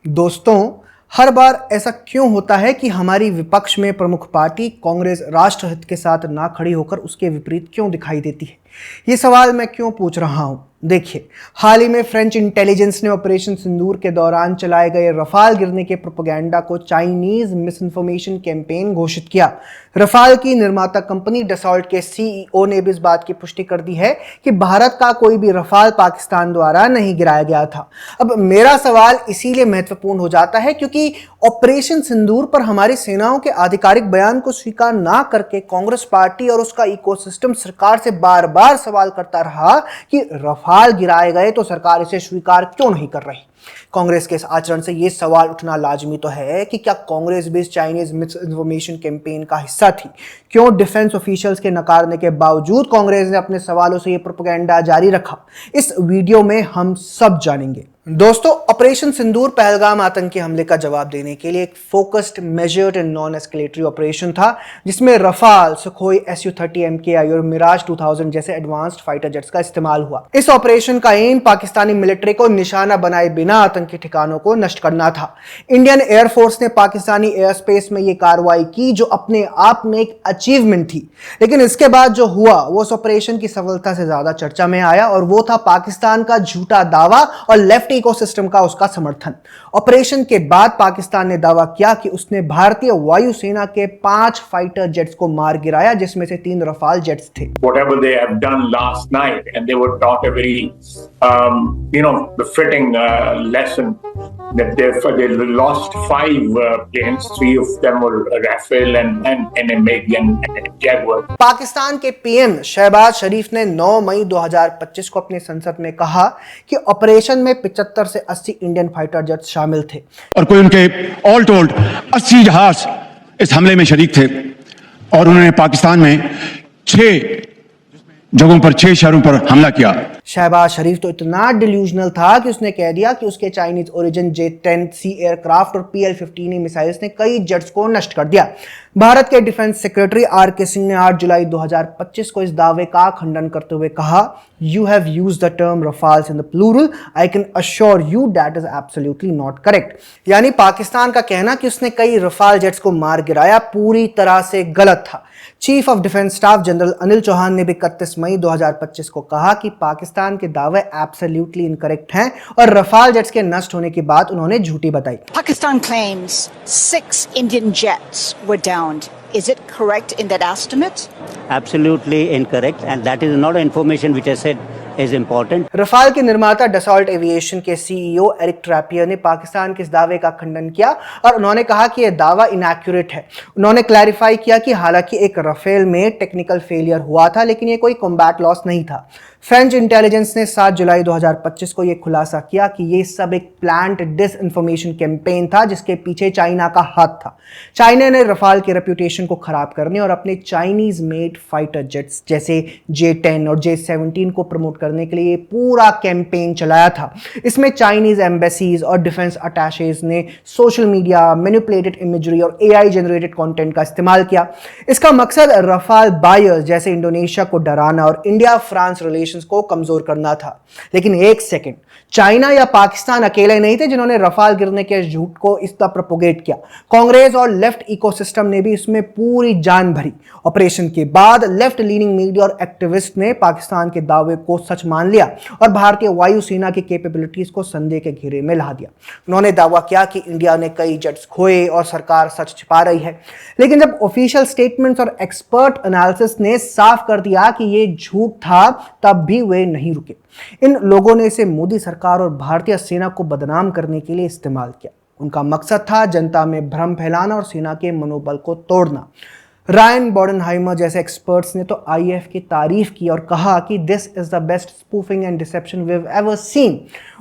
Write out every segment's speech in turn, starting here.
दोस्तों, हर बार ऐसा क्यों होता है कि हमारी विपक्ष में प्रमुख पार्टी कांग्रेस राष्ट्रहित के साथ ना खड़ी होकर उसके विपरीत क्यों दिखाई देती है? ये सवाल मैं क्यों पूछ रहा हूं? देखिए, हाल ही में फ्रेंच इंटेलिजेंस ने ऑपरेशन सिंदूर के दौरान चलाए गए रफाल गिरने के प्रोपेगेंडा को चाइनीज मिस इन्फॉर्मेशन कैंपेन घोषित किया। रफाल की निर्माता कंपनी डसॉल्ट के सीईओ ने भी इस बात की पुष्टि कर दी है कि भारत का कोई भी रफाल पाकिस्तान द्वारा नहीं गिराया गया था। अब मेरा सवाल इसीलिए महत्वपूर्ण हो जाता है क्योंकि ऑपरेशन सिंदूर पर हमारी सेनाओं के आधिकारिक बयान को स्वीकार ना करके कांग्रेस पार्टी और उसका इकोसिस्टम सरकार से बार बार सवाल करता रहा कि रफाल गिराए गए तो सरकार इसे स्वीकार क्यों नहीं कर रही। कांग्रेस के इस आचरण से यह सवाल उठना लाजमी तो है कि क्या कांग्रेस भी इस चाइनीज मिस इन्फॉर्मेशन कैंपेन का हिस्सा थी? क्यों डिफेंस ऑफिशियल्स के नकारने के बावजूद कांग्रेस ने अपने सवालों से यह प्रोपेगेंडा जारी रखा? इस वीडियो में हम सब जानेंगे। दोस्तों, ऑपरेशन सिंदूर पहलगाम आतंकी हमले का जवाब देने के लिए एक focused, measured and non escalatory operation था जिसमें रफाल, सुखोई Su-30 MKI और मिराज 2000 जैसे एडवांस्ड फाइटर जेट्स का इस्तेमाल हुआ। इस ऑपरेशन का एम पाकिस्तानी मिलिट्री को निशाना बनाए बिना आतंकी ठिकानों को नष्ट करना था। इंडियन एयरफोर्स ने पाकिस्तानी एयर स्पेस में यह कार्रवाई की जो अपने आप में एक अचीवमेंट थी, लेकिन इसके बाद जो हुआ वो उस ऑपरेशन की सफलता से ज्यादा चर्चा में आया और वो था पाकिस्तान का झूठा दावा और लेफ्ट इकोसिस्टम का उसका समर्थन। ऑपरेशन के बाद पाकिस्तान ने दावा किया कि उसने भारतीय वायुसेना के 5 फाइटर जेट्स को मार गिराया जिसमें से 3 रफाल जेट्स थे। Whatever they have done last night, and they were taught a very, befitting lesson that they lost 5 planes. 3 of them were Rafale and NMAG and Jaguar. Pakistan के पीएम शहबाज शरीफ ने 9 मई 2025 को अपने संसद में कहा कि ऑपरेशन में 75 से 80 इंडियन फाइटर जेट शामिल थे और कोई उनके ऑल टोल्ड 80 जहाज इस हमले में शरीक थे और उन्होंने पाकिस्तान में 6 जगहों पर 6 शहरों पर हमला किया। शहबाज शरीफ तो इतना डिल्यूजनल था कि उसने कह दिया कि उसके चाइनीज ओरिजिन J-10C एयरक्राफ्ट और PL-15E मिसाइल्स ने कई जेट्स को नष्ट कर दिया। भारत के डिफेंस सेक्रेटरी RK सिंह ने 8 जुलाई 2025 को इस दावे का खंडन करते हुए कहा, "You have used the term Rafales in the plural. I can assure you that is absolutely not correct." यानी पाकिस्तान का कहना कि उसने कई रफाल जेट्स को मार गिराया पूरी तरह से गलत था। Chief of defence staff general Anil Chauhan ने भी 31 मई 2025 को कहा कि पाकिस्तान के दावे एब्सोल्युटली इनकरेक्ट हैं और रफाल जेट्स के नष्ट होने की बात उन्होंने झूठी बताई। Pakistan claims 6 Indian jets were downed. Is it correct in that estimate? Absolutely incorrect, and that is not information which I said is important. Rafale के निर्माता डसॉल्ट एविएशन के सीईओ एरिक ट्रैपियर ने पाकिस्तान के इस दावे का खंडन किया और उन्होंने कहा कि यह दावा इनएक्यूरेट है। उन्होंने क्लैरिफाई किया कि हालांकि एक राफेल में टेक्निकल फेलियर हुआ था लेकिन यह कोई कॉम्बैट लॉस नहीं था। फ्रेंच इंटेलिजेंस ने 7 जुलाई 2025 को यह खुलासा किया कि यह सब एक प्लान्ड डिसइंफॉर्मेशन कैंपेन था जिसके पीछे चाइना का हाथ था। चाइना ने रफाल के रेप्यूटेशन को खराब करने और अपने चाइनीज मेड फाइटर जेट्स जैसे J-10 और J-17 को प्रमोट करने के लिए पूरा कैंपेन चलाया था। इसमें चाइनीज एम्बेसीज और डिफेंस अटैचेज ने सोशल मीडिया, मैनिपुलेटेड इमेजरी और AI जनरेटेड कंटेंट का इस्तेमाल किया। इसका मकसद रफाल बायर्स जैसे इंडोनेशिया को डराना और इंडिया फ्रांस रिलेशंस को कमजोर करना था। लेकिन एक सेकंड, चाइना या पाकिस्तान अकेले नहीं थे जिन्होंने रफाल गिरने के झूठ को इस तरह प्रोपोगेट किया। कांग्रेस और लेफ्ट इकोसिस्टम ने भी इसमें पूरी जान भरी। ऑपरेशन के बाद लेफ्ट लीनिंग मीडिया और एक्टिविस्ट ने पाकिस्तान के दावे को सच मान लिया और भारतीय वायुसेना की कैपेबिलिटीज को संदेह के घेरे में ला दिया। उन्होंने दावा किया कि इंडिया ने कई जेट्स खोए और सरकार सच छिपा रही है। लेकिन जब ऑफिशियल स्टेटमेंट्स और एक्सपर्ट एनालिसिस ने साफ कर दिया कि यह झूठ था, तब भी वे नहीं रुके। इन लोगों ने इसे मोदी सरकार और भारतीय सेना को बदनाम करने के लिए इस्तेमाल किया। उनका मकसद था जनता में भ्रम फैलाना और सेना के मनोबल को तोड़ना। रायन बॉर्डनहाइमर जैसे एक्सपर्ट्स ने तो IAF की तारीफ की और कहा कि this is the best spoofing and deception we have ever seen.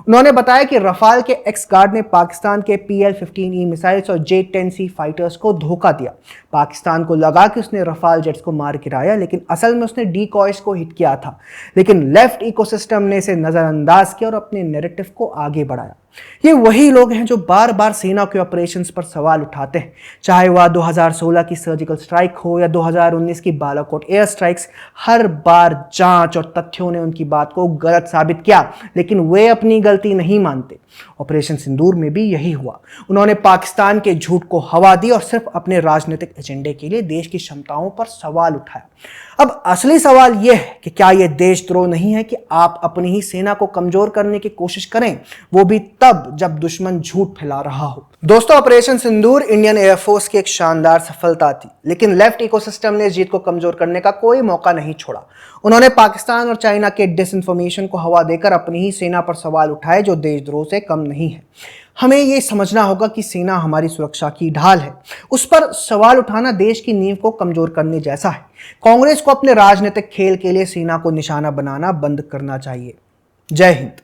उन्होंने बताया कि रफाल के एक्स गार्ड ने पाकिस्तान के PL-15E मिसाइल्स और J-10C फाइटर्स को धोखा दिया। पाकिस्तान को लगा कि उसने रफाल जेट्स को मार गिराया लेकिन असल में उसने डीकॉयर्स को हिट किया था। लेकिन लेफ्ट इकोसिस्टम ने इसे नजरअंदाज किया और अपने नैरेटिव को आगे बढ़ाया। ये वही लोग हैं जो बार बार सेना के ऑपरेशंस पर सवाल उठाते हैं, चाहे वह 2016 की सर्जिकल स्ट्राइक हो या 2019 की बालाकोट एयर स्ट्राइक्स। हर बार जांच और तथ्यों ने उनकी बात को गलत साबित किया, लेकिन वे अपनी गलती गलती नहीं मानते। ऑपरेशन सिंदूर में भी यही हुआ। उन्होंने पाकिस्तान के झूठ को हवा दी और सिर्फ अपने राजनीतिक एजेंडे के लिए देश की क्षमताओं पर सवाल उठाया। अब असली सवाल यह है कि क्या यह देशद्रोह नहीं है कि आप अपनी ही सेना को कमजोर करने की कोशिश करें, वो भी तब जब दुश्मन झूठ फैला रहा हो। दोस्तों, ऑपरेशन सिंदूर इंडियन एयरफोर्स की एक शानदार सफलता थी, लेकिन लेफ्ट इकोसिस्टम ने जीत को कमजोर करने का कोई मौका नहीं छोड़ा। उन्होंने पाकिस्तान और चाइना के डिसइंफॉर्मेशन को हवा देकर अपनी ही सेना पर सवाल उठाए, जो देशद्रोह से कम नहीं है। हमें यह समझना होगा कि सेना हमारी सुरक्षा की ढाल है। उस पर सवाल उठाना देश की नींव को कमजोर करने जैसा है। कांग्रेस को अपने राजनीतिक खेल के लिए सेना को निशाना बनाना बंद करना चाहिए। जय हिंद।